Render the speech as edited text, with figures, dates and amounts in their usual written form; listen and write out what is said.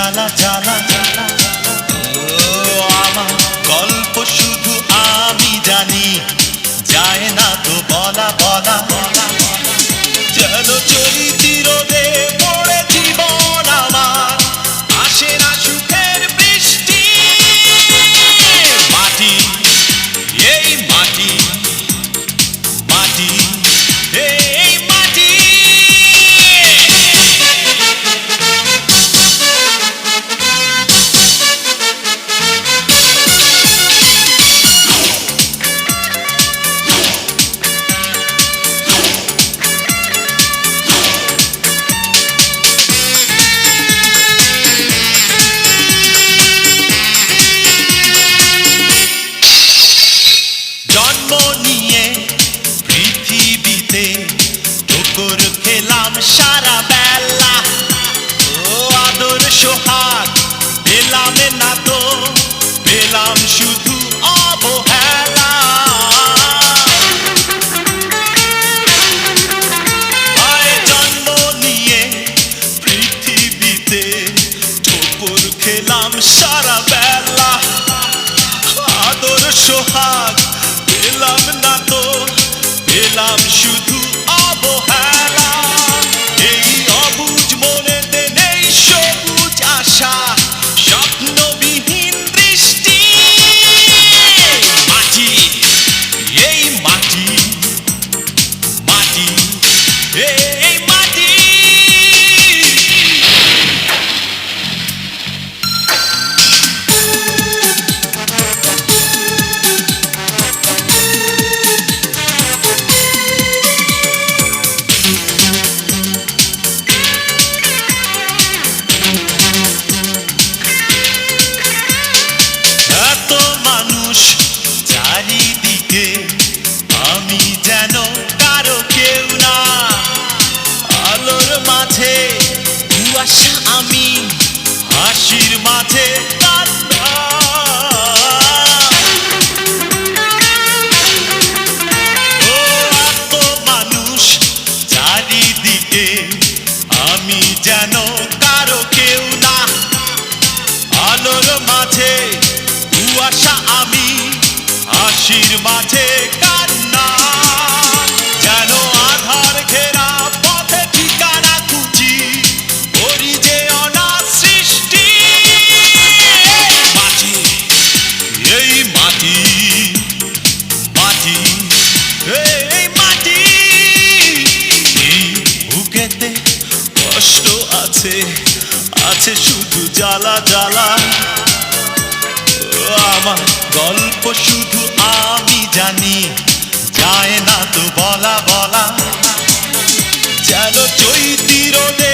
জ্বালা জ্বালা। ও আমার গল্প শুধু আমি জানি, যায় না তো বলা বলা। যেন চৈতি রোদে পড়ে জীবন আমার, আসে না সুখের বৃষ্টি। মাটি, এই মাটি, মাটি, এই মাটি। জন্ম নিয়ে পৃথিবীতে ঠোকর খেলাম সারা বেলা। ও আদর সোহাগ পেলাম না তো, পেলাম শুধু অবহেলা। জন্ম নিয়ে পৃথিবীতে ঠোকর খেলাম সারা বেলা। আদর সোহাগ পেলাম না তো, পেলাম শুধু অবহেলা। এই অবুঝ মনেতে নেই সবুজ আশা, স্বপ্নবিহীন দৃষ্টি। মাটি, এই মাটি, মাটি, এই মাটি। এত মানুষ চারিদিকে, আমি যেন কারো কেউ না। আলোর মাঝে কুয়াশা আমি, হাসির মাঝে কান্না। ও এত মানুষ চারিদিকে, আমি যেন কারো কেউ না। আলোর মাঝে কুয়াশা আমি, হাসির মাঝে কান্না। যেন আধার ঘেরা পথে ঠিকানা খুঁজি, করি যে অনাথ সৃষ্টি। মাটি, এই মাটি, মাটি, এই মাটি। এই বুকেতে কষ্ট আছে, আছে শুধু জ্বালা জ্বালা। আমার গল্প শুধু আমি জানি, যায় না তো বলা বলা। যেন চৈতি রোদে